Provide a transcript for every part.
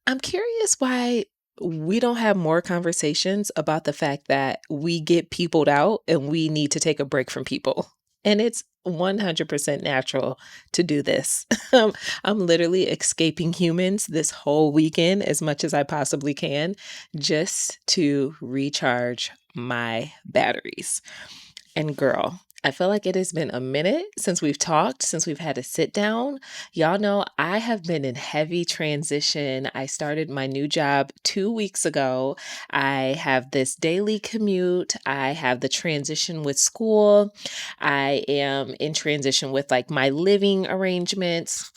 I'm curious why we don't have more conversations about the fact that we get peopled out and we need to take a break from people. And it's 100% natural to do this. I'm literally escaping humans this whole weekend as much as I possibly can just to recharge my batteries. And girl, I feel like it has been a minute since we've talked, since we've had a sit down. Y'all know I have been in heavy transition. I started my new job 2 weeks ago. I have this daily commute. I have the transition with school. I am in transition with like my living arrangements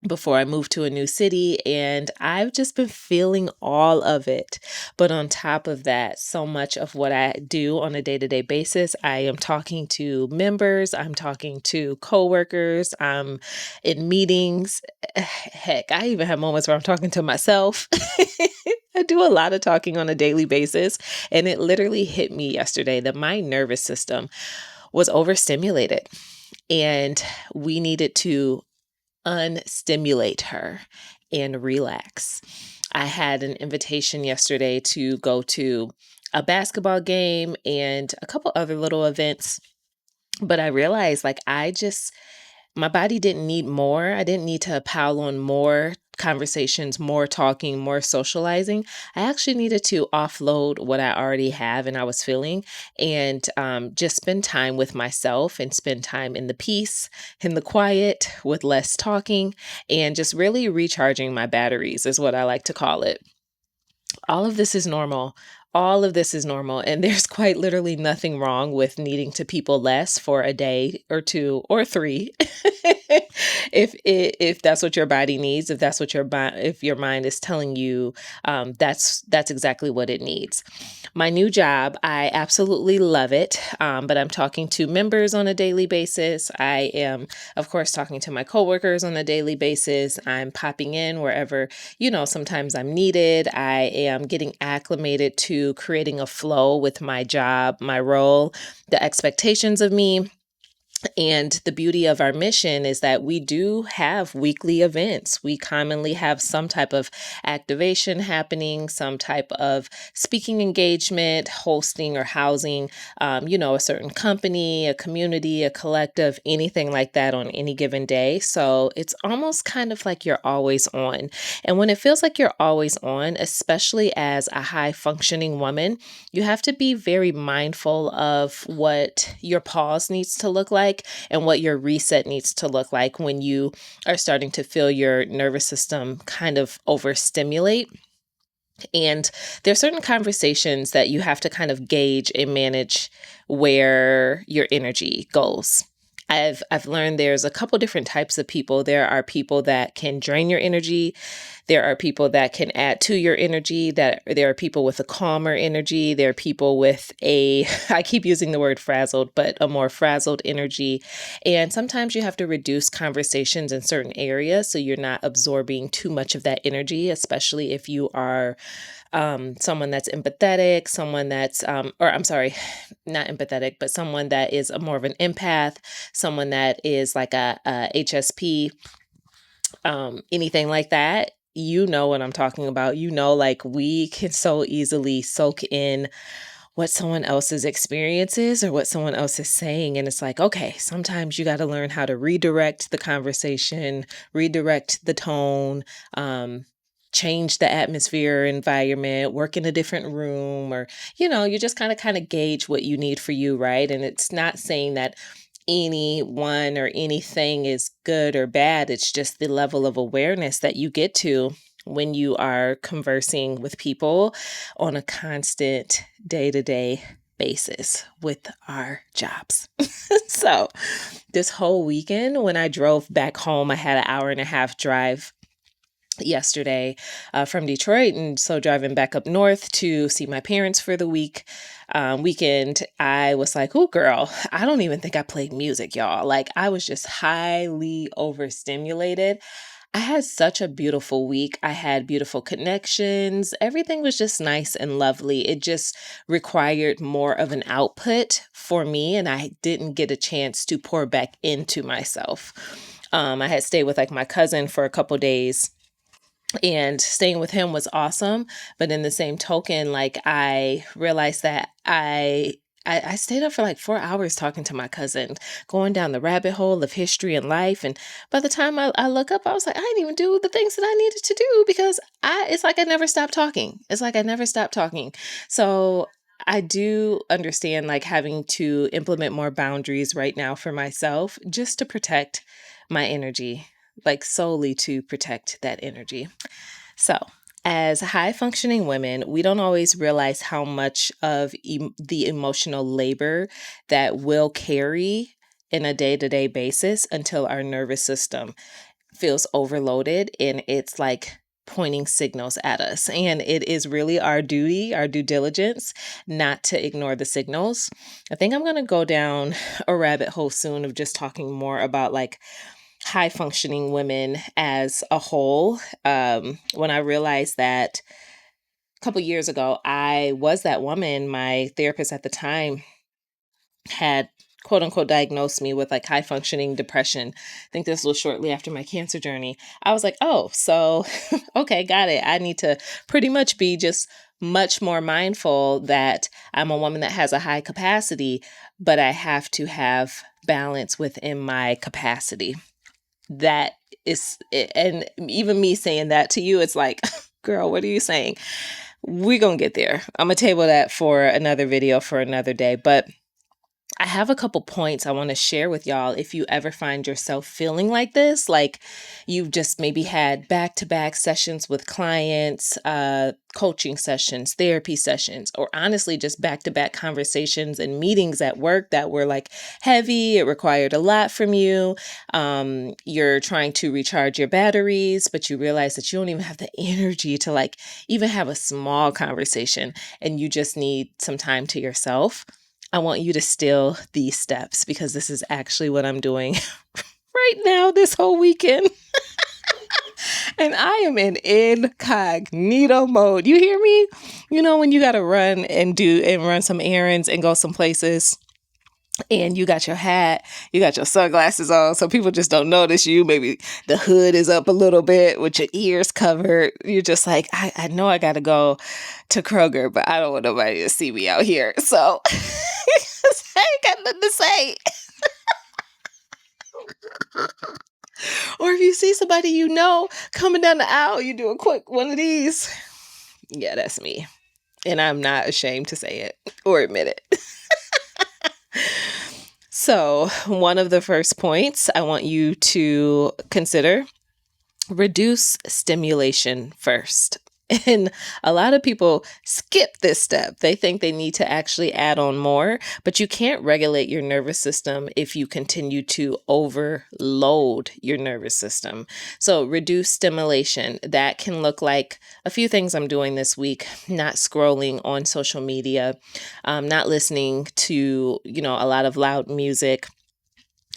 before I moved to a new city, and I've just been feeling all of it. But on top of that, so much of what I do on a day-to-day basis, I am talking to members, I'm talking to coworkers, I'm in meetings. Heck, I even have moments where I'm talking to myself. I do a lot of talking on a daily basis, and it literally hit me yesterday that my nervous system was overstimulated, and we needed to unstimulate her and relax. I had an invitation yesterday to go to a basketball game and a couple other little events, but I realized like my body didn't need more. I didn't need to pile on more conversations, more talking, more socializing. I actually needed to offload what I already have and I was feeling, and just spend time with myself and spend time in the peace, in the quiet, with less talking, and just really recharging my batteries is what I like to call it. All of this is normal. All of this is normal. And there's quite literally nothing wrong with needing to people less for a day or two or three. If that's what your body needs, if that's what if your mind is telling you, that's exactly what it needs. My new job, I absolutely love it. But I'm talking to members on a daily basis. I am, of course, talking to my coworkers on a daily basis. I'm popping in wherever, sometimes I'm needed. I am getting acclimated to creating a flow with my job, my role, the expectations of me. And the beauty of our mission is that we do have weekly events. We commonly have some type of activation happening, some type of speaking engagement, hosting or housing, a certain company, a community, a collective, anything like that on any given day. So it's almost kind of like you're always on. And when it feels like you're always on, especially as a high functioning woman, you have to be very mindful of what your pause needs to look like and what your reset needs to look like when you are starting to feel your nervous system kind of overstimulate. And there are certain conversations that you have to kind of gauge and manage where your energy goes. I've learned there's a couple different types of people. There are people that can drain your energy. There are people that can add to your energy. That there are people with a calmer energy. There are people with I keep using the word frazzled, but a more frazzled energy. And sometimes you have to reduce conversations in certain areas so you're not absorbing too much of that energy, especially if you are someone that's empathetic, someone that's, or I'm sorry, not empathetic, but someone that is more of an empath, someone that is like a HSP, anything like that. You know what I'm talking about. Like we can so easily soak in what someone else's experience is or what someone else is saying. And it's like, okay, sometimes you got to learn how to redirect the conversation, redirect the tone, change the atmosphere, environment, work in a different room, or, you just kind of gauge what you need for you, right? And it's not saying that anyone or anything is good or bad. It's just the level of awareness that you get to when you are conversing with people on a constant day-to-day basis with our jobs. So this whole weekend, when I drove back home, I had an hour and a half drive yesterday from Detroit. And so driving back up north to see my parents for the weekend, I was like, oh, girl, I don't even think I played music, y'all. Like I was just highly overstimulated. I had such a beautiful week. I had beautiful connections. Everything was just nice and lovely. It just required more of an output for me, and I didn't get a chance to pour back into myself. I had stayed with like my cousin for a couple days and staying with him was awesome. But in the same token, like I realized that I stayed up for like 4 hours talking to my cousin, going down the rabbit hole of history and life. And by the time I look up, I was like, I didn't even do the things that I needed to do because it's like I never stopped talking. It's like I never stopped talking. So I do understand like having to implement more boundaries right now for myself just to protect my energy, like solely to protect that energy. So, as high functioning women, we don't always realize how much of the emotional labor that we'll carry in a day to day basis until our nervous system feels overloaded and it's like pointing signals at us. And it is really our duty, our due diligence, not to ignore the signals. I think I'm going to go down a rabbit hole soon of just talking more about like high functioning women as a whole. When I realized that a couple years ago, I was that woman, my therapist at the time had quote unquote diagnosed me with like high functioning depression. I think this was shortly after my cancer journey. I was like, oh, so, okay, got it. I need to pretty much be just much more mindful that I'm a woman that has a high capacity, but I have to have balance within my capacity. That is, and even me saying that to you, it's like, girl, what are you saying? We're going to get there. I'm going to table that for another video for another day. But I have a couple points I want to share with y'all if you ever find yourself feeling like this, like you've just maybe had back-to-back sessions with clients, coaching sessions, therapy sessions, or honestly just back-to-back conversations and meetings at work that were like heavy. It required a lot from you. You're trying to recharge your batteries, but you realize that you don't even have the energy to like even have a small conversation and you just need some time to yourself. I want you to steal these steps because this is actually what I'm doing right now this whole weekend. And I am in incognito mode. You hear me? You know, when you got to run and run some errands and go some places and you got your hat, you got your sunglasses on, so people just don't notice you. Maybe the hood is up a little bit with your ears covered. You're just like, I know I got to go to Kroger, but I don't want nobody to see me out here. So I ain't got nothing to say. Or if you see somebody you know coming down the aisle, you do a quick one of these. Yeah, that's me. And I'm not ashamed to say it or admit it. So, one of the first points I want you to consider: reduce stimulation first. And a lot of people skip this step. They think they need to actually add on more, but you can't regulate your nervous system if you continue to overload your nervous system. So reduce stimulation. That can look like a few things I'm doing this week: not scrolling on social media, not listening to, a lot of loud music.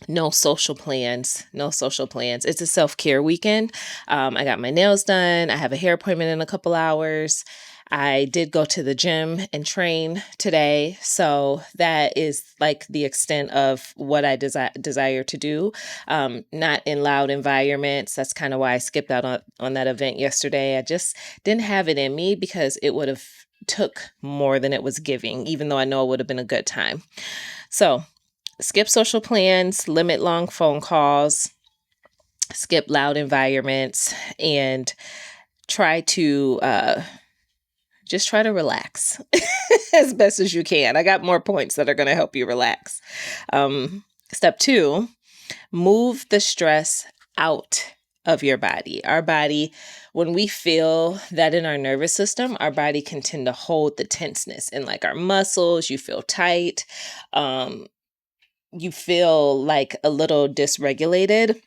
No social plans. No social plans. It's a self-care weekend. I got my nails done. I have a hair appointment in a couple hours. I did go to the gym and train today. So that is like the extent of what I desire to do. Not in loud environments. That's kind of why I skipped out on that event yesterday. I just didn't have it in me because it would have took more than it was giving, even though I know it would have been a good time. So skip social plans, limit long phone calls, skip loud environments, and try to just try to relax as best as you can. I got more points that are going to help you relax. Step 2, move the stress out of your body. Our body, when we feel that in our nervous system, our body can tend to hold the tenseness in like our muscles. You feel tight. You feel like a little dysregulated.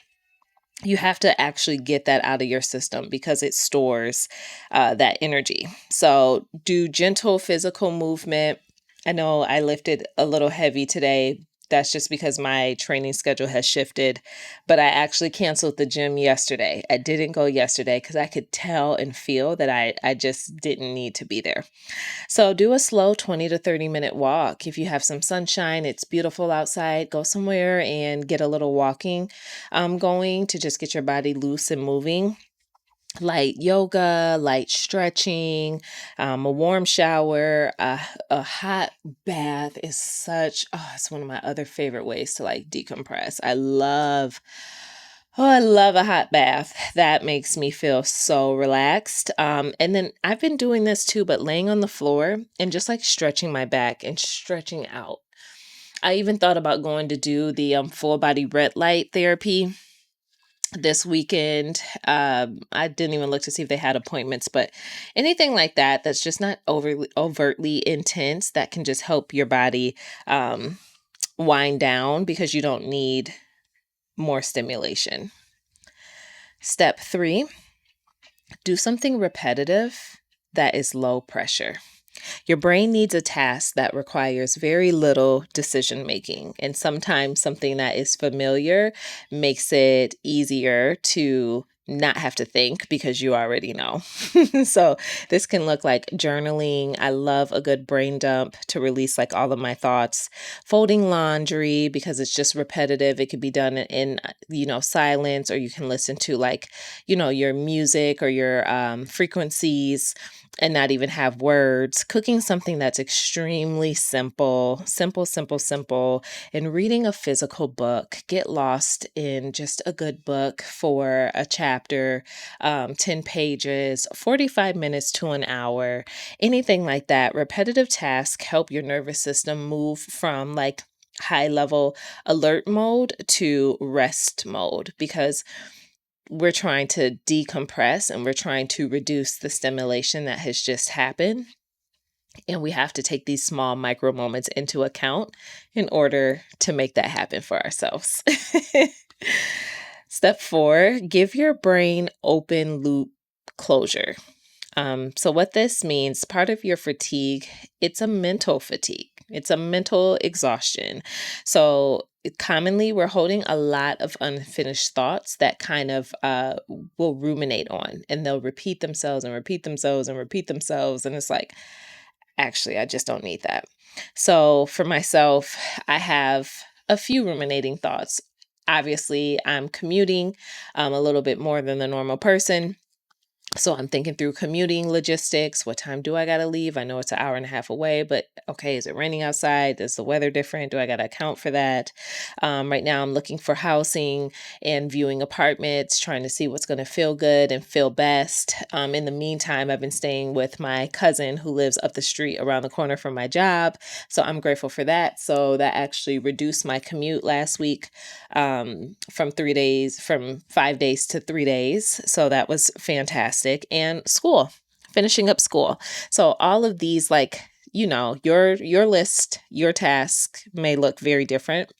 You have to actually get that out of your system because it stores that energy. So do gentle physical movement. I know I lifted a little heavy today. That's just because my training schedule has shifted, but I actually canceled the gym yesterday. I didn't go yesterday because I could tell and feel that I just didn't need to be there. So do a slow 20 to 30 minute walk. If you have some sunshine, it's beautiful outside, go somewhere and get a little walking going to just get your body loose and moving. light yoga, light stretching, a warm shower, a hot bath is it's one of my other favorite ways to like decompress. I love a hot bath. That makes me feel so relaxed. And then I've been doing this too, but laying on the floor and just like stretching my back and stretching out. I even thought about going to do the full body red light therapy this weekend. I didn't even look to see if they had appointments, but anything like that that's just not overtly intense that can just help your body wind down because you don't need more stimulation. Step 3, do something repetitive that is low pressure. Your brain needs a task that requires very little decision making, and sometimes something that is familiar makes it easier to not have to think because you already know. So this can look like journaling. I love a good brain dump to release like all of my thoughts. Folding laundry because it's just repetitive. It could be done in silence, or you can listen to like your music or your frequencies and not even have words. Cooking something that's extremely simple, and reading a physical book. Get lost in just a good book for a chapter, 10 pages, 45 minutes to an hour, anything like that. Repetitive tasks help your nervous system move from like high level alert mode to rest mode because we're trying to decompress and we're trying to reduce the stimulation that has just happened. And we have to take these small micro moments into account in order to make that happen for ourselves. Step 4, give your brain open loop closure. So what this means, part of your fatigue, it's a mental fatigue. It's a mental exhaustion. So commonly we're holding a lot of unfinished thoughts that kind of will ruminate on, and they'll repeat themselves and repeat themselves and repeat themselves. And it's like, actually, I just don't need that. So for myself, I have a few ruminating thoughts. Obviously, I'm commuting a little bit more than the normal person. So I'm thinking through commuting logistics. What time do I got to leave? I know it's an hour and a half away, but okay, is it raining outside? Is the weather different? Do I got to account for that? Right now I'm looking for housing and viewing apartments, trying to see what's going to feel good and feel best. In the meantime, I've been staying with my cousin who lives up the street around the corner from my job. So I'm grateful for that. So that actually reduced my commute last week from 5 days to 3 days. So that was fantastic. And school, finishing up school. So all of these, like, your list, your task may look very different,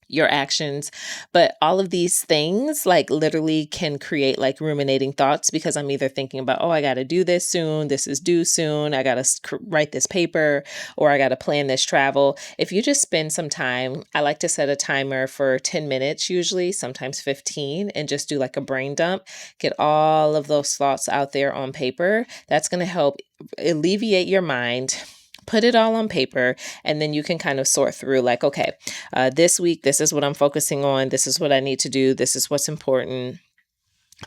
your actions, but all of these things like literally can create like ruminating thoughts because I'm either thinking about, oh, I got to do this soon, this is due soon, I got to write this paper, or I got to plan this travel. If you just spend some time, I like to set a timer for 10 minutes usually, sometimes 15, and just do like a brain dump, get all of those thoughts out there on paper. That's going to help alleviate your mind. Put it all on paper, and then you can kind of sort through like, okay, this week, this is what I'm focusing on. This is what I need to do. This is what's important.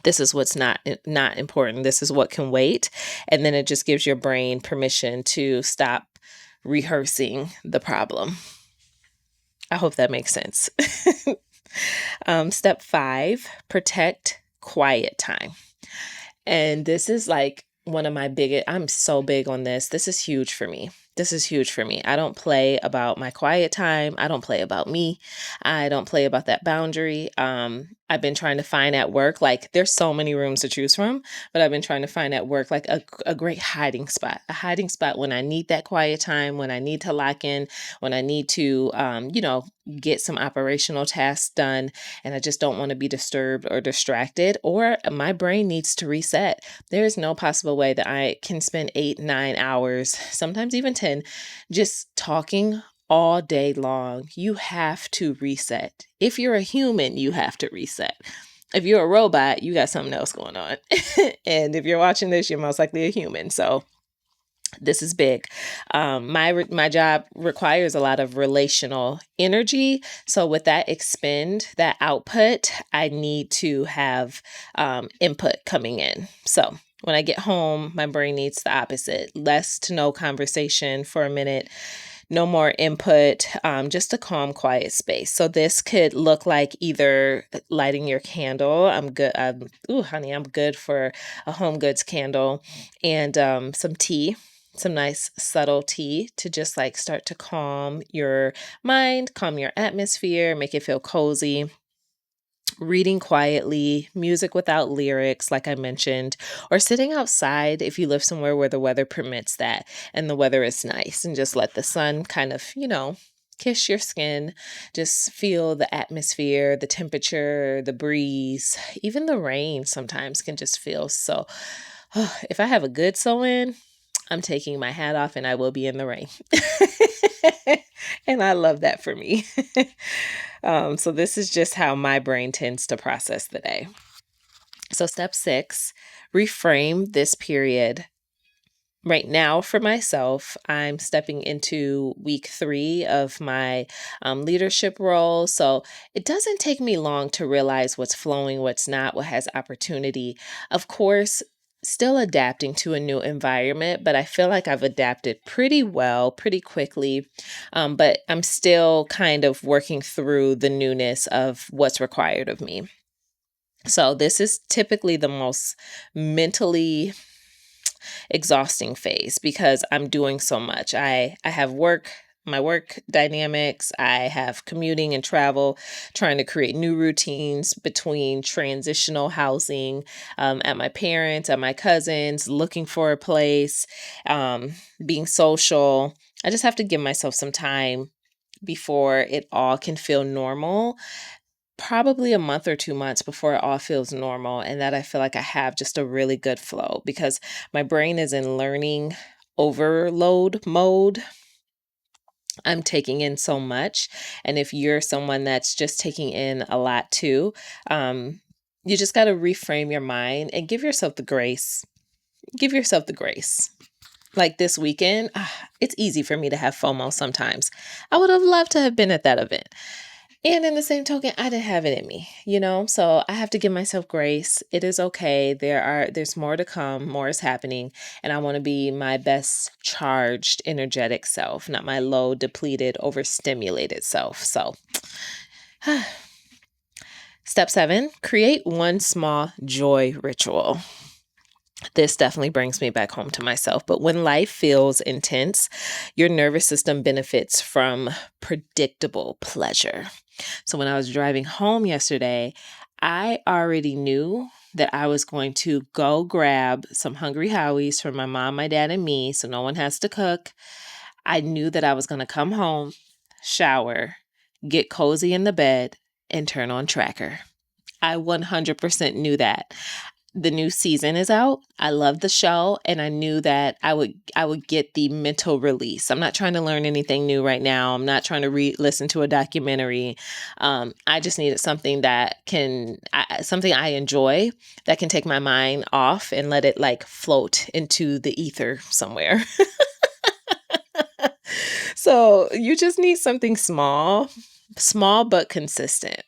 This is what's not important. This is what can wait. And then it just gives your brain permission to stop rehearsing the problem. I hope that makes sense. Step 5, protect quiet time. And this is like one of my biggest, I'm so big on this. This is huge for me. I don't play about my quiet time. I don't play about me. I don't play about that boundary. I've been trying to find at work, like there's so many rooms to choose from, but I've been trying to find at work like a great hiding spot when I need that quiet time, when I need to lock in, when I need to, get some operational tasks done, and I just don't want to be disturbed or distracted, or my brain needs to reset. There is no possible way that I can spend 8, 9 hours, sometimes even 10, just talking all day long. You have to reset. If you're a human, you have to reset. If you're a robot, you got something else going on. And if you're watching this, you're most likely a human. So This is big. My job requires a lot of relational energy. So with that that output, I need to have input coming in. So when I get home, my brain needs the opposite: less to no conversation for a minute, no more input, just a calm, quiet space. So this could look like either lighting your candle. I'm good. Ooh, honey, I'm good for a home goods candle, and some tea. Some nice subtle tea to just like start to calm your mind, calm your atmosphere, make it feel cozy. Reading quietly, music without lyrics, like I mentioned, or sitting outside if you live somewhere where the weather permits that and the weather is nice, and just let the sun kind of, kiss your skin. Just feel the atmosphere, the temperature, the breeze, even the rain sometimes can just feel so. If I have a good sew in, I'm taking my hat off and I will be in the rain. And I love that for me. So this is just how my brain tends to process the day. So step 6, reframe this period. Right now, for myself, I'm stepping into week 3 of my leadership role. So it doesn't take me long to realize what's flowing, what's not, what has opportunity. Of course, still adapting to a new environment, but I feel like I've adapted pretty well, pretty quickly. But I'm still kind of working through the newness of what's required of me. So this is typically the most mentally exhausting phase because I'm doing so much. I have my work dynamics, I have commuting and travel, trying to create new routines between transitional housing, at my parents, at my cousins, looking for a place, being social. I just have to give myself some time before it all can feel normal. Probably a month or 2 months before it all feels normal, and that I feel like I have just a really good flow because my brain is in learning overload mode. I'm taking in so much, and if you're someone that's just taking in a lot too, you just got to reframe your mind and give yourself the grace. Give yourself the grace. Like this weekend, it's easy for me to have FOMO sometimes. I would have loved to have been at that event. And in the same token, I didn't have it in me, So I have to give myself grace. It is okay. There's more to come, more is happening, and I want to be my best charged, energetic self, not my low, depleted, overstimulated self. So, step 7, create one small joy ritual. This definitely brings me back home to myself. But when life feels intense, your nervous system benefits from predictable pleasure. So when I was driving home yesterday, I already knew that I was going to go grab some Hungry Howies for my mom, my dad, and me, so no one has to cook. I knew that I was going to come home, shower, get cozy in the bed, and turn on Tracker. I 100% knew that. The new season is out. I love the show, and I knew that I would get the mental release. I'm not trying to learn anything new right now. I'm not trying to listen to a documentary. I just needed something something I enjoy that can take my mind off and let it like float into the ether somewhere. So you just need something small but consistent.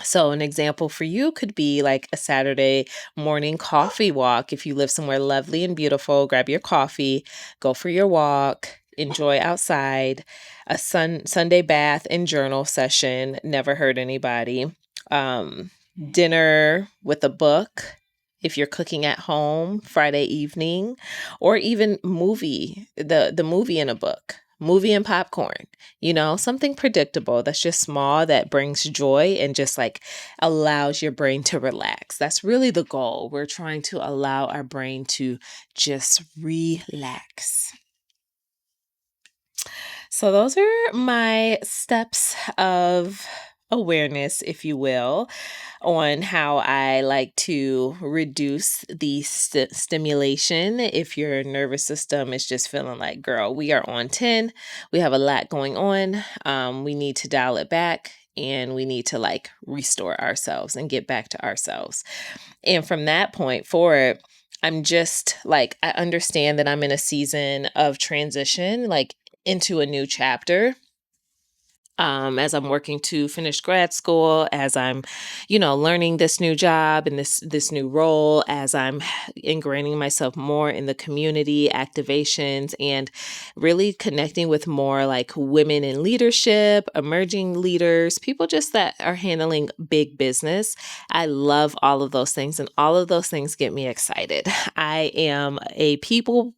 So an example for you could be like a Saturday morning coffee walk. If you live somewhere lovely and beautiful, grab your coffee, go for your walk, enjoy outside, a Sunday bath and journal session, never hurt anybody. Dinner with a book if you're cooking at home Friday evening, or even the movie in a book. Movie and popcorn, something predictable that's just small that brings joy and just like allows your brain to relax. That's really the goal. We're trying to allow our brain to just relax. So, those are my steps of awareness, if you will, on how I like to reduce the stimulation. If your nervous system is just feeling like, girl, we are on 10, we have a lot going on, we need to dial it back. And we need to restore ourselves and get back to ourselves. And from that point forward, I'm just like, I understand that I'm in a season of transition, like into a new chapter. As I'm working to finish grad school, as I'm, learning this new job and this new role, as I'm ingraining myself more in the community activations and really connecting with more like women in leadership, emerging leaders, people just that are handling big business. I love all of those things, and all of those things get me excited. I am a people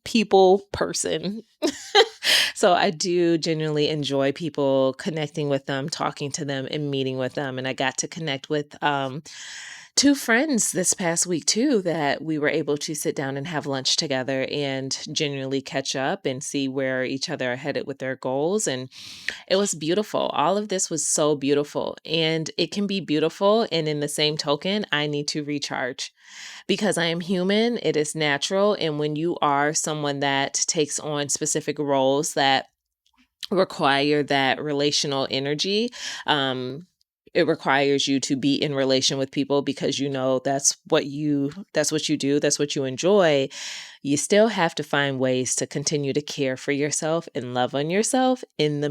person. So I do genuinely enjoy people, connecting with them, talking to them, and meeting with them. And I got to connect with two friends this past week too, that we were able to sit down and have lunch together and genuinely catch up and see where each other are headed with their goals. And it was beautiful. All of this was so beautiful. And it can be beautiful. And in the same token, I need to recharge because I am human. It is natural. And when you are someone that takes on specific roles that require that relational energy, it requires you to be in relation with people because that's what you do, that's what you enjoy. You still have to find ways to continue to care for yourself and love on yourself in the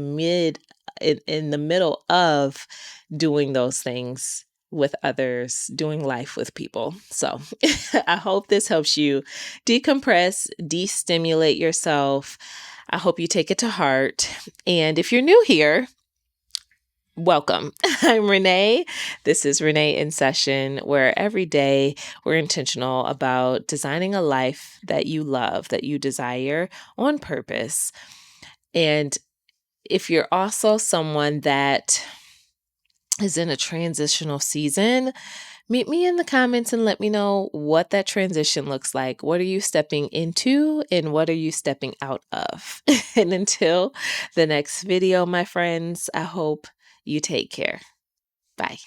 middle of doing those things with others, doing life with people. So I hope this helps you decompress, de-stimulate yourself. I hope you take it to heart. And if you're new here, welcome. I'm Renee. This is Renee in Session, where every day we're intentional about designing a life that you love, that you desire on purpose. And if you're also someone that is in a transitional season, meet me in the comments and let me know what that transition looks like. What are you stepping into and what are you stepping out of? And until the next video, my friends, I hope you take care. Bye.